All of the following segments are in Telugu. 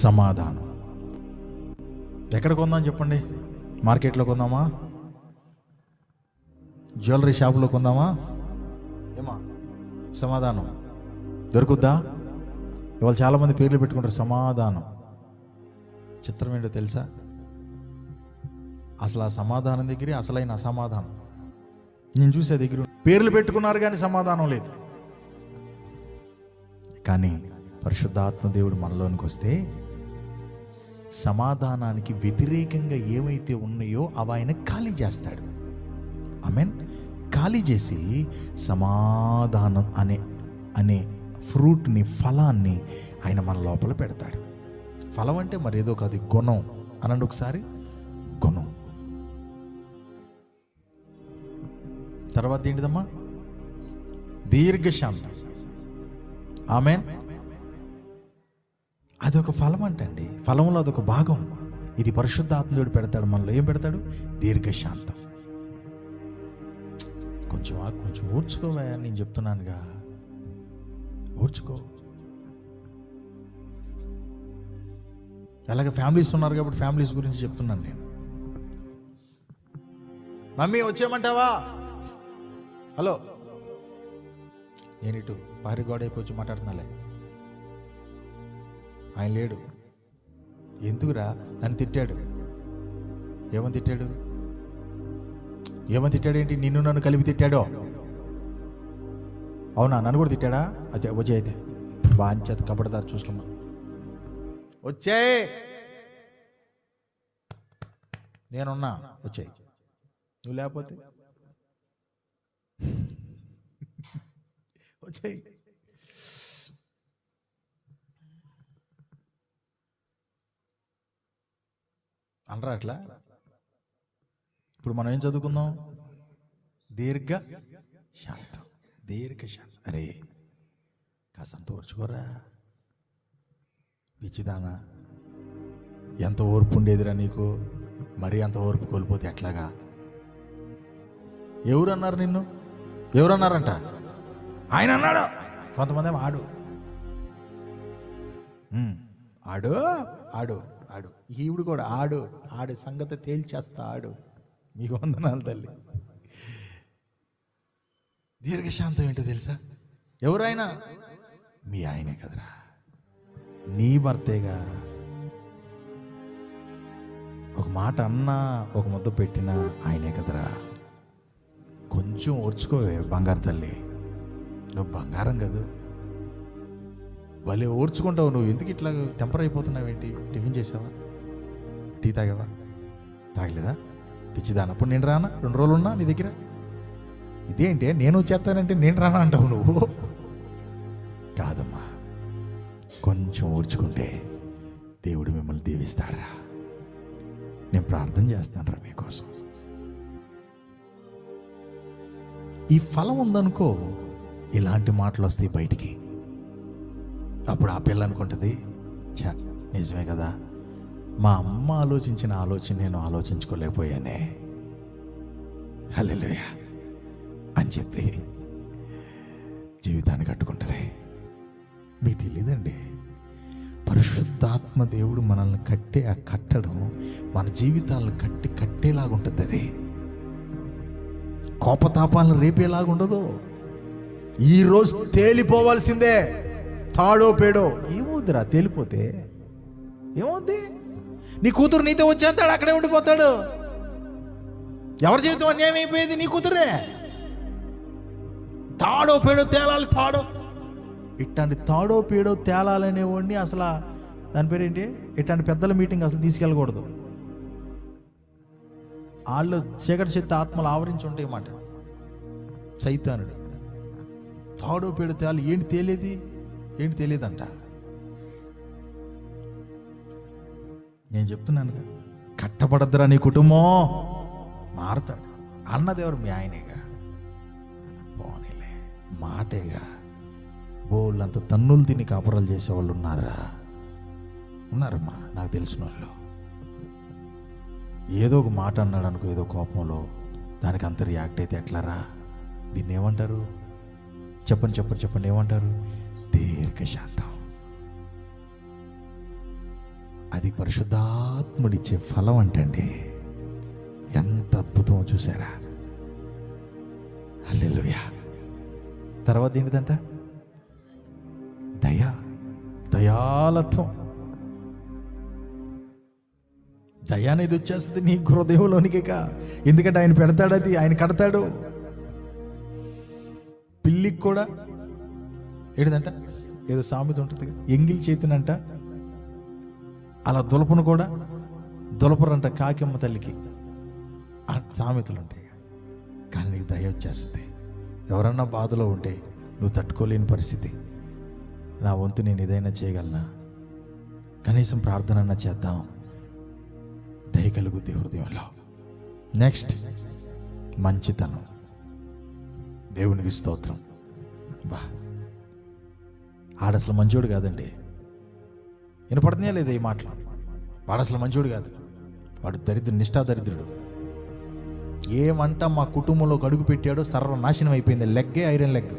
సమాధానం. ఎక్కడ కొందాం చెప్పండి? మార్కెట్లో కొందామా? జ్యువెలరీ షాపులో కొందామా? ఏమా సమాధానం దొరుకుద్దా? ఇవాళ చాలామంది పేర్లు పెట్టుకుంటారు సమాధానం. చిత్రం ఏంటో తెలుసా? అసలు ఆ సమాధానం దగ్గరే అసలైన అసమాధానం. నేను చూసే దగ్గర పేర్లు పెట్టుకున్నారు కానీ సమాధానం లేదు. కానీ పరిశుద్ధాత్మ దేవుడు మనలోనికి వస్తే సమాధానానికి వ్యతిరేకంగా ఏవైతే ఉన్నాయో అవి ఆయన ఖాళీ చేస్తాడు. ఆమేన్. ఖాళీ చేసి సమాధానం అనే ఫ్రూట్ని, ఫలాన్ని ఆయన మన లోపల పెడతాడు. ఫలం అంటే మరేదో కాదు, గుణం అనండి ఒకసారి. గుణం. తర్వాత ఏంటిదమ్మా? దీర్ఘశాంతం. ఆమేన్. అదొక ఫలం అంటండి. ఫలంలో అదొక భాగం. ఇది పరిశుద్ధాత్ముడు పెడతాడు మనలో. ఏం పెడతాడు? దీర్ఘశాంతం. కొంచెం ఓర్చుకోవా, నేను చెప్తున్నానుగా, ఓర్చుకో. అలాగే ఫ్యామిలీస్ ఉన్నారు కాబట్టి ఫ్యామిలీస్ గురించి చెప్తున్నాను నేను. మమ్మీ వచ్చేయమంటావా? హలో, నేను ఇటు పారి గోడ అయిపోయి మాట్లాడుతున్నాలే. ఆయన లేడు. ఎందుకురా? నన్ను తిట్టాడు. ఏమని తిట్టాడు? ఏంటి? నిన్ను నన్ను కలిపి తిట్టాడో? అవునా? నన్ను కూడా తిట్టాడా? అదే వచ్చే అయితే బాంచేత కబడదారు చూసుకోమా. వచ్చే, నేనున్నా, వచ్చాయి. నువ్వు లేకపోతే వచ్చాయి. అనరా అట్లా? ఇప్పుడు మనం ఏం చదువుకుందాం? దీర్ఘశాంతం. దీర్ఘశాంతం. అరే కాసంత ఓర్చుకోరా పిచ్చిదానా. ఎంత ఓర్పు ఉండేదిరా నీకు? మరీ అంత ఓర్పు కోల్పోతే ఎట్లాగా? ఎవరన్నారు నిన్ను? ఎవరన్నారంట? ఆయన అన్నాడు. కొంతమంది ఆడు ఆడు ఆడు ఆడు ఈవిడు కూడా ఆడు సంగతి తేల్చేస్తా. ఆడు. మీకు వందనాలు తల్లి. దీర్ఘశాంతం ఏంటో తెలుసా? ఎవరైనా మీ ఆయనే కదరా, నీ భర్తేగా. ఒక మాట అన్నా, ఒక ముద్ద పెట్టినా ఆయనే కదరా. కొంచెం ఓర్చుకోవే బంగారు తల్లి. నువ్వు బంగారం కదూ, భలే ఓర్చుకుంటావు. నువ్వు ఎందుకు ఇట్లా టెంపర్ అయిపోతున్నావేంటి? టిఫిన్ చేసావా? టీ తాగావా? తాగలేదా? పిచ్చిదాన. అప్పుడు నేను రానా? 2 రోజులు ఉన్నా నీ దగ్గర. ఇదేంటి నేను చేస్తానంటే నేను రానా అంటావు నువ్వు? కాదమ్మా, కొంచెం ఓర్చుకుంటే దేవుడు మిమ్మల్ని దీవిస్తాడరా. నేను ప్రార్థన చేస్తాను రా మీకోసం. ఈ ఫలం ఉందనుకో, ఇలాంటి మాటలు వస్తాయి బయటికి. అప్పుడు ఆ పిల్ల అనుకుంటుంది, నిజమే కదా, మా అమ్మ ఆలోచించిన ఆలోచన నేను ఆలోచించుకోలేకపోయానే, హల్లెలూయా అని చెప్పి జీవితాన్ని కట్టుకుంటుంది. మీకు తెలియదండి, పరిశుద్ధాత్మ దేవుడు మనల్ని కట్టే ఆ కట్టడం మన జీవితాలను కట్టేలాగుంటుంది. అది కోపతాపాలను రేపేలాగుండదు. ఈరోజు తేలిపోవాల్సిందే. తాడో పేడో ఏమవుద్దిరా? తేలిపోతే ఏమవుద్ది? నీ కూతురు నీతో వచ్చేస్తాడు, అక్కడే ఉండిపోతాడు. ఎవరి జీవితం అన్యాయం అయిపోయేది? నీ కూతురే. తాడో పేడో తేలాలి. ఇట్లాంటి తాడో పేడో తేలాలనేవాడిని అసలు దాని పేరేంటి, ఇట్లాంటి పెద్దల మీటింగ్ అసలు తీసుకెళ్ళకూడదు. వాళ్ళు చీకటి శక్తి ఆత్మలు ఆవరించి ఉంటాయి అన్నమాట. సైతానుడు తాడో పేడో తేలి. ఏంటి తెలియదంట. నేను చెప్తున్నాను కదా, కట్టబడద్దురా నీ కుటుంబం. మారతాడు. అన్నదెవరు? మీ ఆయనేగా. పోనీలే, మాటేగా. బోళ్ళంత తన్నులు తిని కాపురాలు చేసేవాళ్ళు ఉన్నారమ్మా, నాకు తెలిసిన వాళ్ళు. ఏదో ఒక మాట అన్నాడు అనుకో, ఏదో కోపంలో, దానికి అంత రియాక్ట్ అయితే ఎట్లారా? దీన్ని ఏమంటారు? చెప్పండి ఏమంటారు? దీర్ఘశాంతం. అది పరిశుద్ధాత్ముడిచ్చే ఫలం అంటండి. ఎంత అద్భుతం చూసారా? హల్లెలూయా. తర్వాత ఏంటిదంట? దయాలత్వం. దయ అనేది వచ్చేస్తుంది నీ హృదయంలోనికిక. ఎందుకంటే ఆయన పెడతాడు, అది ఆయన కడతాడు. పిల్లికి కూడా ఏంటిదంట, ఏదో సామెత ఉంటుంది, ఎంగిల్ చేతినంట అలా దులపను కూడా దులపరంట కాకిమ్మ తల్లికి. ఆ సామెతలు ఉంటాయి. కానీ నీకు దయ వచ్చేస్తుంది. ఎవరన్నా బాధలో ఉంటే నువ్వు తట్టుకోలేని పరిస్థితి, నా వంతు నేను ఏదైనా చేయగలనా, కనీసం ప్రార్థన చేద్దాం, దయ కలుగుద్ది హృదయంలో. నెక్స్ట్ మంచితనం. దేవునికి స్తోత్రం. బా, ఆడసలు మంచోడు కాదండి. వినపడుతున్నాయా లేదా ఈ మాటలు? వాడు అసలు మంచోడు కాదు, వాడు దరిద్రుడు, నిష్ఠాదరిద్రుడు. ఏమంట మా కుటుంబంలో అడుగు పెట్టాడో సర్వనాశనం అయిపోయింది. లెగ్గే ఐరన్ లెగ్.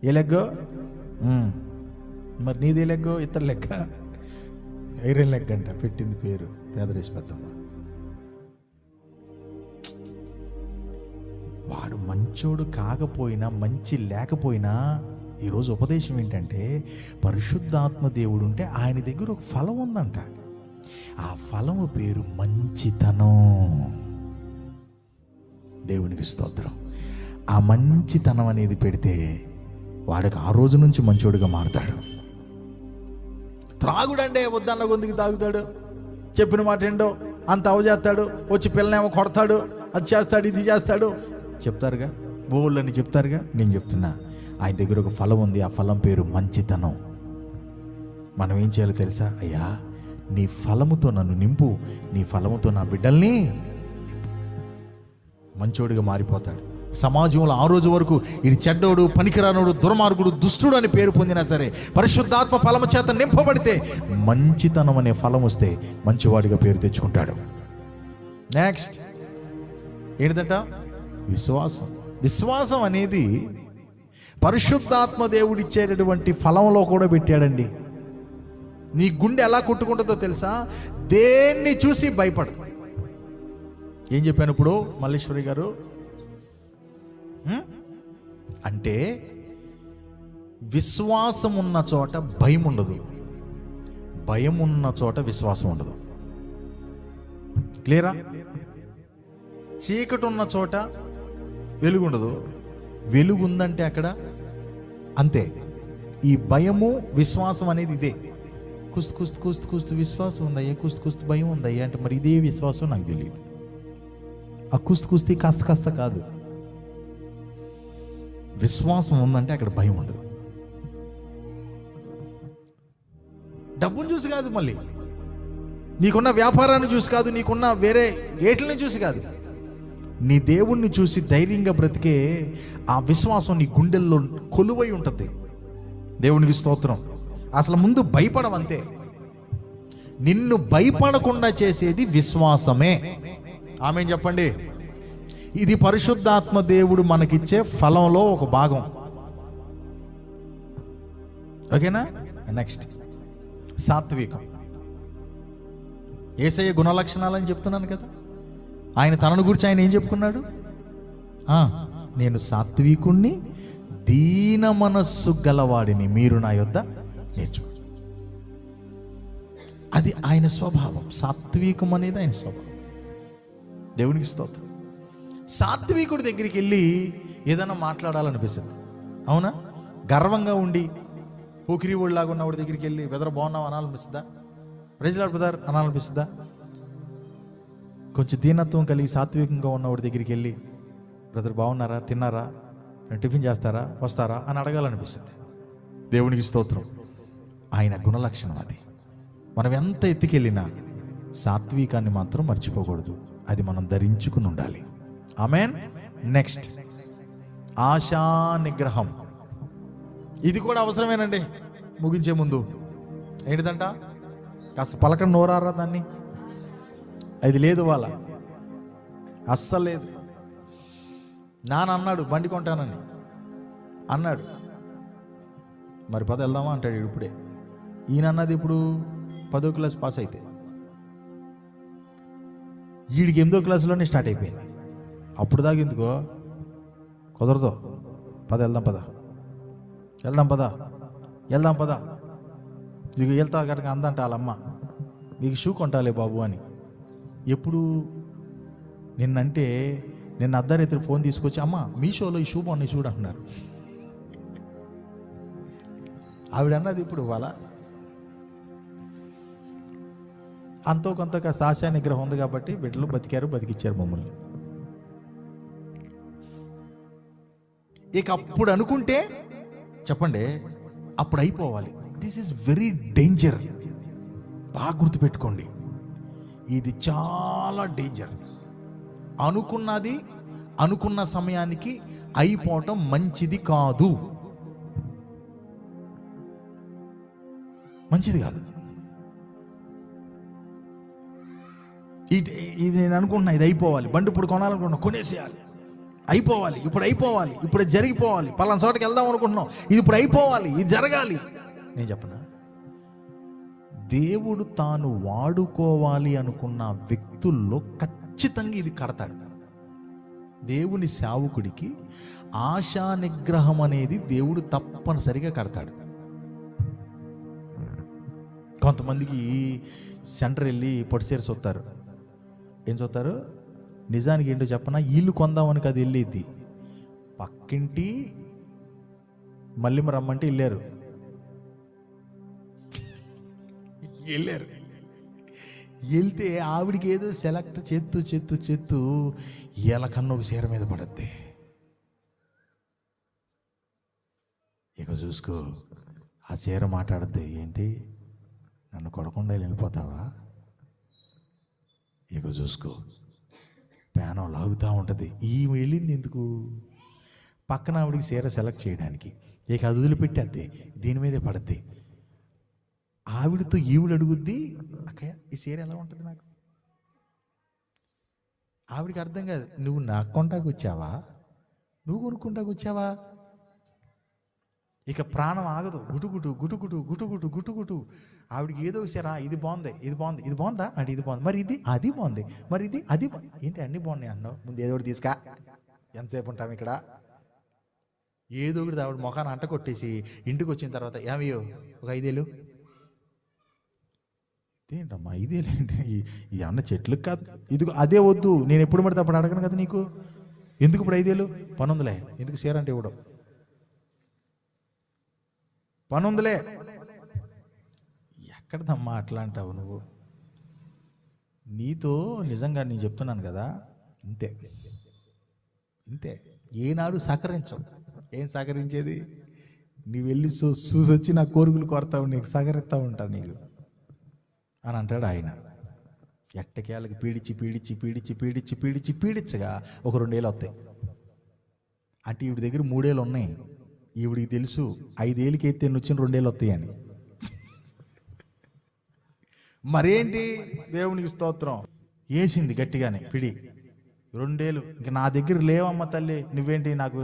ఏ లెగ్గో? మరి నీదే లెగ్గో? ఇతర లెక్క ఐరన్ లెగ్ అంట పెట్టింది పేరు పేదరేసి పెద్దమ్మ. వాడు మంచోడు కాకపోయినా, మంచి లేకపోయినా, ఈరోజు ఉపదేశం ఏంటంటే పరిశుద్ధాత్మ దేవుడు ఉంటే ఆయన దగ్గర ఒక ఫలం ఉందంట. ఆ ఫలము పేరు మంచితనం. దేవునికి స్తోత్రం. ఆ మంచితనం అనేది పెడితే వాడికి ఆ రోజు నుంచి మంచోడుగా మారుతాడు. త్రాగుడంటే వద్దన్న గొంతుకి తాగుతాడు, చెప్పిన మాట ఏంటో అంత అవజేస్తాడు, వచ్చి పిల్లనేమో కొడతాడు, అది చేస్తాడు, ఇది చేస్తాడు, చెప్తారుగా, బోళ్ళని చెప్తారుగా. నేను చెప్తున్నా, ఆయన దగ్గర ఒక ఫలం ఉంది. ఆ ఫలం పేరు మంచితనం. మనం ఏం చేయాలో తెలుసా? అయ్యా, నీ ఫలముతో నన్ను నింపు, నీ ఫలముతో నా బిడ్డల్ని మంచోడిగా మారిపోతాడు. సమాజంలో ఆ రోజు వరకు ఇది చెడ్డోడు, పనికిరానోడు, దుర్మార్గుడు, దుష్టుడు అని పేరు పొందినా సరే, పరిశుద్ధాత్మ ఫలము చేత నింపబడితే, మంచితనం అనే ఫలం వస్తే మంచివాడిగా పేరు తెచ్చుకుంటాడు. నెక్స్ట్ ఏంటిదంట? విశ్వాసం. విశ్వాసం అనేది పరిశుద్ధాత్మ దేవుడిచ్చేటటువంటి ఫలంలో కూడా పెట్టాడండి. నీ గుండె ఎలా కొట్టుకుంటుందో తెలుసా? దేన్ని చూసి భయపడదు. ఏం చెప్పాను ఇప్పుడు మల్లేశ్వరి గారు? అంటే విశ్వాసం ఉన్న చోట భయం ఉండదు, భయం ఉన్న చోట విశ్వాసం ఉండదు. క్లియరా? చీకటి ఉన్న చోట వెలుగు ఉండదు, వెలుగు ఉందంటే అక్కడ అంతే. ఈ భయము విశ్వాసం అనేది ఇదే. కుస్తు విశ్వాసం ఉందయ్యా, కుస్తు భయం ఉందయ్యా అంటే మరి ఇదే విశ్వాసం నాకు తెలియదు. ఆ కుస్తీ కాస్త కాదు. విశ్వాసం ఉందంటే అక్కడ భయం ఉండదు. డబ్బును చూసి కాదు, మళ్ళీ నీకున్న వ్యాపారాన్ని చూసి కాదు, నీకున్న వేరే ఏట్లని చూసి కాదు, నీ దేవుణ్ణి చూసి ధైర్యంగా బ్రతికే ఆ విశ్వాసం నీ గుండెల్లో కొలువై ఉంటుంది. దేవునికి స్తోత్రం. అసలు ముందు భయపడవంతే. నిన్ను భయపడకుండా చేసేది విశ్వాసమే. ఆమేన్ చెప్పండి. ఇది పరిశుద్ధాత్మ దేవుడు మనకిచ్చే ఫలంలో ఒక భాగం. ఓకేనా? నెక్స్ట్ సాత్వికం. యేసయ్య గుణలక్షణాలని చెప్తున్నాను కదా. ఆయన తనను గురించి ఆయన ఏం చెప్పుకున్నాడు? నేను సాత్వికుణ్ణి, దీన మనస్సు గలవాడిని, మీరు నా యొద్ద నేర్చుకో. అది ఆయన స్వభావం. సాత్వికం అనేది ఆయన స్వభావం. దేవునికి స్తోత్రం. సాత్వికుడి దగ్గరికి వెళ్ళి ఏదైనా మాట్లాడాలనిపిస్తుంది, అవునా? గర్వంగా ఉండి పోకిరి ఒళ్ళలాగా ఉన్నవాడి దగ్గరికి వెళ్ళి వెదర బాగున్నావు అనాలనిపిస్తుందా? ప్రైజ్ లార్డ్ బ్రదర్ అనాలనిపిస్తుందా? కొంచెం దీనత్వం కలిగి సాత్వికంగా ఉన్నవాడి దగ్గరికి వెళ్ళి బ్రదర్ బాగున్నారా, తిన్నారా, టిఫిన్ చేస్తారా, వస్తారా అని అడగాలనిపిస్తుంది. దేవునికి స్తోత్రం. ఆయన గుణలక్షణం అది. మనం ఎంత ఎత్తుకెళ్ళినా సాత్వికాన్ని మాత్రం మర్చిపోకూడదు. అది మనం ధరించుకుని ఉండాలి. ఆమేన్. నెక్స్ట్ ఆశా నిగ్రహం. ఇది కూడా అవసరమేనండి. ముగించే ముందు ఏంటిదంట? కాస్త పలక నోరారా దాన్ని. అది లేదు, వాళ్ళ అస్సలు లేదు. నాన్న అన్నాడు బండి కొంటానని అన్నాడు, మరి పద వెళ్దామా అంటాడు ఇప్పుడే. ఈయన అన్నది ఇప్పుడు 10వ క్లాస్ పాస్ అయితే. వీడికి 8వ క్లాసులోనే స్టార్ట్ అయిపోయింది. అప్పుడు దాకా ఎందుకో కుదరదు, వెళ్దాం పద ఇక వెళ్తా కనుక అందంట వాళ్ళమ్మ, మీకు షూ కొంటాలే బాబు అని. ఎప్పుడు నిన్నంటే నిన్న అర్ధరాత్రి ఫోన్ తీసుకొచ్చి, అమ్మ మీషోలో ఈ షూ బాగున్నాయి చూడు అంటున్నారు. ఆవిడ అన్నది ఇప్పుడు వాళ్ళ అంతో కొంత ఆశా నిగ్రహం ఉంది కాబట్టి బిడ్డలు బతికిచ్చారు మమ్మల్ని. ఇక అప్పుడు అనుకుంటే చెప్పండి, అప్పుడు అయిపోవాలి. This is very danger. బాగా గుర్తుపెట్టుకోండి, ఇది చాలా డేంజర్. అనుకున్నది అనుకున్న సమయానికి అయిపోవటం మంచిది కాదు, మంచిది కాదు. ఇది నేను అనుకుంటున్నా, ఇది అయిపోవాలి, బండి ఇప్పుడు కొనాలనుకుంటున్నా, కొనేసేయాలి, అయిపోవాలి, ఇప్పుడు జరిగిపోవాలి, పలానా చోటకి వెళ్దాం అనుకుంటున్నాం, ఇది ఇప్పుడు అయిపోవాలి, ఇది జరగాలి. నేను చెప్పనా, దేవుడు తాను వాడుకోవాలి అనుకున్న వ్యక్తుల్లో ఖచ్చితంగా ఇది కడతాడు. దేవుని సేవకుడికి ఆశా నిగ్రహం అనేది దేవుడు తప్పనిసరిగా కడతాడు. కొంతమందికి సెంటర్ వెళ్ళి పొడిసేరు చూస్తారు. ఏం చూస్తారు? నిజానికి ఏంటో చెప్పనా, ఇల్లు కొందామని అది వెళ్ళేది. పక్కింటి మళ్ళీ రమ్మంటే వెళ్ళారు. వెళ్తే ఆవిడికి ఏదో సెలెక్ట్ చేత్తు ఎలకన్నా ఒక చీర మీద పడద్ది. ఇక చూసుకో, ఆ చీర మాట్లాడద్ది, ఏంటి నన్ను కొడకుండా వెళ్ళిపోతావా? ఇక చూసుకో, ప్యానం లాగుతూ ఉంటుంది. ఈ వెళ్ళింది ఎందుకు? పక్కన ఆవిడికి చీర సెలెక్ట్ చేయడానికి. ఇక అది వదిలిపెట్టేద్ది, దీని మీదే పడద్ది. ఆవిడతో ఈవిడ అడుగుద్ది, అక్కయ్య ఈ చీర ఎలా ఉంటుంది నాకు? ఆవిడికి అర్థం కాదు, నువ్వు నాకు కొంటాకు వచ్చావా, నువ్వు కొనుక్కుంటాకు వచ్చావా? ఇక ప్రాణం ఆగదు, గుటుగుటు. ఆవిడికి ఏదో వచ్చారా, ఇది బాగుంది, ఇది బాగుందా అంటే ఇది బాగుంది, మరి ఇది అది బాగుంది, మరి ఇది అది ఏంటి అన్నీ బాగున్నాయి అన్నావు, ముందు ఏదో ఒకటి తీసుకా, ఎంతసేపు ఉంటాం ఇక్కడ? ఏదో ఒకటి ఆవిడ మొఖాన్ని అంట కొట్టేసి ఇంటికి వచ్చిన తర్వాత, ఏమయ్యో ఒక 5,000. ఏంటమ్మా 5,000 ఏంటి? ఇది అన్న చెట్లకు కాదు, ఇదిగో అదే వద్దు, నేను ఎప్పుడు పడితే అప్పుడు అడగను కదా నీకు, ఎందుకు ఇప్పుడు 5,000? పని ఉందిలే, ఎందుకు షేర్ అంటే ఇవ్వడం, పని ఉందిలే. ఎక్కడదమ్మా అట్లా అంటావు నువ్వు? నీతో నిజంగా నేను చెప్తున్నాను కదా, ఇంతే. ఏనాడు సహకరించవు. ఏం సహకరించేది? నీ వెళ్ళి చూసొచ్చి నా కోరికలు కోరతావు, నీకు సహకరిస్తూ ఉంటావు నీకు అని అంటాడు ఆయన. ఎట్టకేళ్ళకి పీడించగా ఒక 2,000 వస్తాయి. అంటే ఈవిడ దగ్గర 3,000 ఉన్నాయి. ఈవిడికి తెలుసు 5,000కి అయితే వచ్చిన 2,000 వస్తాయని. మరేంటి, దేవునికి స్తోత్రం, వేసింది గట్టిగానే పిడి. 2,000 ఇంక నా దగ్గర లేవమ్మ తల్లి, నువ్వేంటి నాకు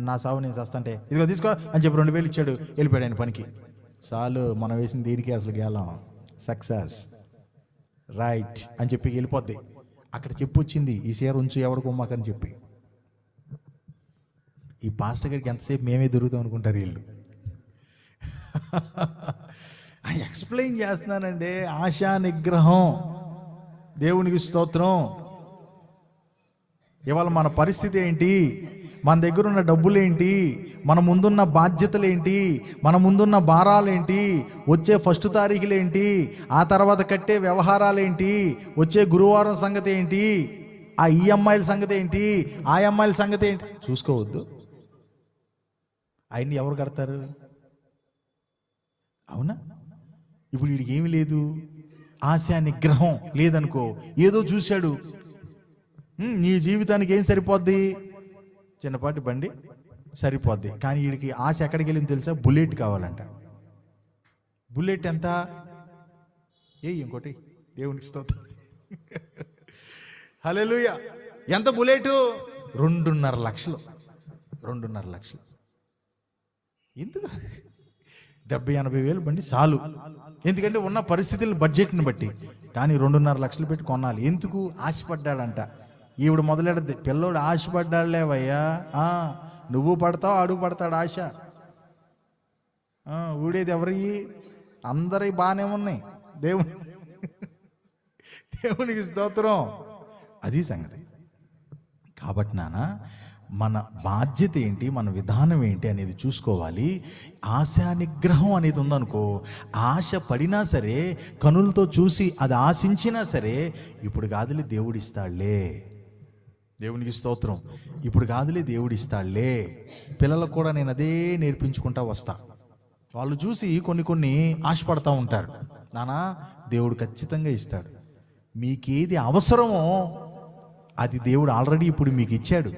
నా సావు నేను చేస్తాంటే ఇదిగో తీసుకో అని చెప్పి 2,000 ఇచ్చాడు, వెళ్ళిపోయాడు ఆయన పనికి. చాలు, మనం వేసిన దీనికి అసలు గేలం, సక్సెస్ రైట్ అని చెప్పి వెళ్ళిపోద్ది. అక్కడ చెప్పొచ్చింది, ఈ చీర ఉంచు ఎవడు కొమ్మాకని చెప్పి. ఈ పాస్టర్ గారికి ఎంతసేపు మేమే దొరుకుతాం అనుకుంటారు వీళ్ళు. ఎక్స్ప్లెయిన్ చేస్తున్నానండి. ఆశా నిగ్రహం, దేవునికి స్తోత్రం. ఇవాళ మన పరిస్థితి ఏంటి, మన దగ్గర ఉన్న డబ్బులేంటి, మన ముందున్న బాధ్యతలేంటి, మన ముందున్న భారాలేంటి, వచ్చే 1 తారీఖులేంటి, ఆ తర్వాత కట్టే వ్యవహారాలేంటి, వచ్చే గురువారం సంగతి ఏంటి, ఆ ఈఎంఐల సంగతి ఏంటి, ఆ ఎంఐల సంగతి ఏంటి చూసుకోవద్దు. ఆయన్ని ఎవరు కడతారు? అవునా? ఇప్పుడు వీడికి ఏమి లేదు, ఆశా నిగ్రహం లేదనుకో, ఏదో చూశాడు. నీ జీవితానికి ఏం సరిపోద్ది? చిన్నపాటి బండి సరిపోద్ది. కానీ వీడికి ఆశ ఎక్కడికి వెళ్ళింది తెలుసా? బుల్లెట్ కావాలంట. బుల్లెట్ ఎంత? ఇంకోటి దేవునికి స్తోత్రం, హల్లెలూయా. ఎంత బుల్లెట్? 2.5 లక్షలు. 2.5 లక్షలు. ఎందుకు? 70-80 వేలు బండి చాలు. ఎందుకంటే ఉన్న పరిస్థితుల బడ్జెట్ని బట్టి. కానీ 2.5 లక్షలు పెట్టి కొనాలి. ఎందుకు? ఆశపడ్డాడంట. ఈవిడ మొదలెడద్ది, పిల్లోడు ఆశపడ్డాడులేవయ్యా, నువ్వు పడతావు అడుగు పడతాడు ఆశ. ఊడేది ఎవరి? అందరి బాగానే ఉన్నాయి. దేవునికి స్తోత్రం. అది సంగతి. కాబట్టి నాన్న, మన బాధ్యత ఏంటి, మన విధానం ఏంటి అనేది చూసుకోవాలి. ఆశా నిగ్రహం అనేది ఉందనుకో, ఆశ పడినా సరే, కనులతో చూసి అది ఆశించినా సరే, ఇప్పుడు కాదులే దేవుడిస్తాడులే. దేవునికి స్తోత్రం. ఇప్పుడు కాదులే దేవుడిస్తాడులే. పిల్లలకు కూడా నేను అదే నేర్పించుకుంటా వస్తా. వాళ్ళు చూసి కొన్ని ఆశపడతా ఉంటారు. నానా, దేవుడు ఖచ్చితంగా ఇస్తాడు. మీకేది అవసరమో అది దేవుడు ఆల్రెడీ ఇప్పుడు మీకు ఇచ్చాడు.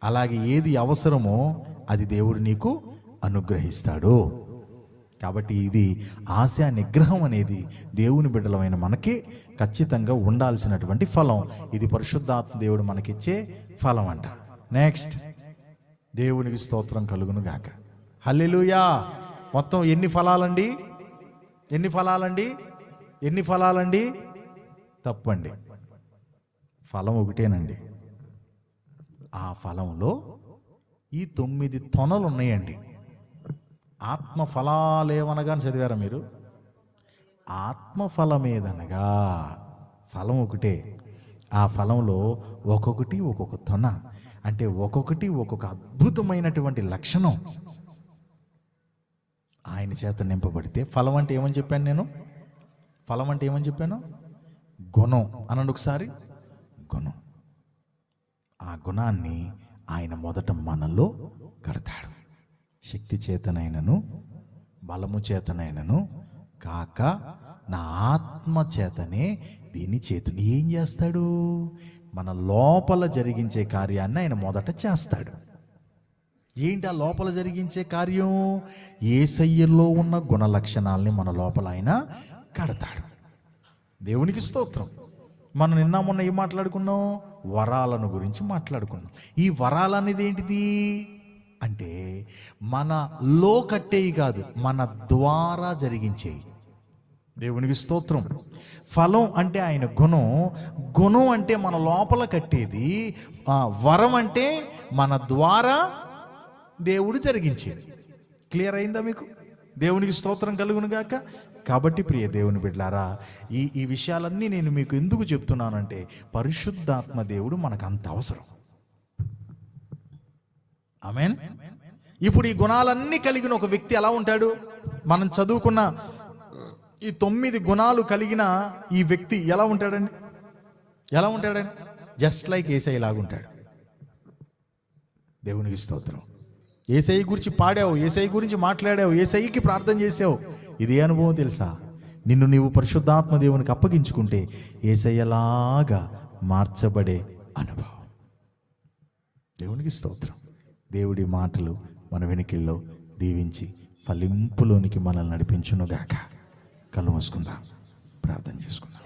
అలాగే ఏది అవసరమో అది దేవుడు నీకు అనుగ్రహిస్తాడు. కాబట్టి ఇది ఆశా నిగ్రహం అనేది దేవుని బిడ్డలమైన మనకి ఖచ్చితంగా ఉండాల్సినటువంటి ఫలం. ఇది పరిశుద్ధాత్మ దేవుడు మనకిచ్చే ఫలం అంట. నెక్స్ట్, దేవునికి స్తోత్రం కలుగును గాక. హల్లెలూయా. మొత్తం ఎన్ని ఫలాలండి? తప్పండి, ఫలం ఒకటేనండి. ఆ ఫలంలో ఈ 9 తొనలు ఉన్నాయండి. ఆత్మ ఫలాలేవనగా చదివారా మీరు? ఆత్మఫలమేదనగా ఫలం ఒకటే. ఆ ఫలంలో ఒక్కొక్కటి ఒక్కొక్క తొన, అంటే ఒక్కొక్కటి ఒక్కొక్క అద్భుతమైనటువంటి లక్షణం ఆయన చేత నింపబడితే. ఫలం అంటే ఏమని చెప్పాను నేను? గుణం అనండి ఒకసారి. గుణం. ఆ గుణాన్ని ఆయన మొదట మనలో కడతాడు. శక్తి చేతనైనను బలము చేతనైనను కాక నా ఆత్మ చేతనే దీన్ని చేతుని ఏం చేస్తాడు? మన లోపల జరిగించే కార్యాన్ని ఆయన మొదట చేస్తాడు. ఏంటి ఆ లోపల జరిగించే కార్యం? యేసయ్యలో ఉన్న గుణ లక్షణాలని మన లోపల ఆయన కడతాడు. దేవునికి స్తోత్రం. మనం నిన్న మొన్న ఏం మాట్లాడుకున్నాం? వరాలను గురించి మాట్లాడుకున్నాం. ఈ వరాలు అనేది ఏంటిది అంటే మనలో కట్టేవి కాదు, మన ద్వారా జరిగించేవి. దేవునికి స్తోత్రం. ఫలం అంటే ఆయన గుణం అంటే మన లోపల కట్టేది. వరం అంటే మన ద్వారా దేవుడు జరిగించేది. క్లియర్ అయిందా మీకు? దేవునికి స్తోత్రం కలుగును గాక. కాబట్టి ప్రియ దేవుని బిడ్డలారా, ఈ విషయాలన్నీ నేను మీకు ఎందుకు చెప్తున్నానంటే పరిశుద్ధాత్మ దేవుడు మనకు అంత అవసరం. ఆమేన్. ఇప్పుడు ఈ గుణాలన్నీ కలిగిన ఒక వ్యక్తి ఎలా ఉంటాడు? మనం చదువుకున్న ఈ 9 గుణాలు కలిగిన ఈ వ్యక్తి ఎలా ఉంటాడండి? జస్ట్ లైక్ యేసయ్య లాగుంటాడు. దేవునికి స్తోత్రం. యేసయ్య గురించి పాడావు, యేసయ్య గురించి మాట్లాడావు, యేసయ్యకి ప్రార్థన చేసావు. ఇదే అనుభవం తెలుసా? నిన్ను నీవు పరిశుద్ధాత్మ దేవునికి అప్పగించుకుంటే యేసయ్యలాగా మార్చబడే అనుభవం. దేవునికి స్తోత్రం. దేవుడి మాటలు మన వెనుకల్లో దీవించి ఫలింపులోనికి మనల్ని నడిపించునుగాక. కళ్ళు మూసుకుందాం, ప్రార్థన చేసుకుందాం.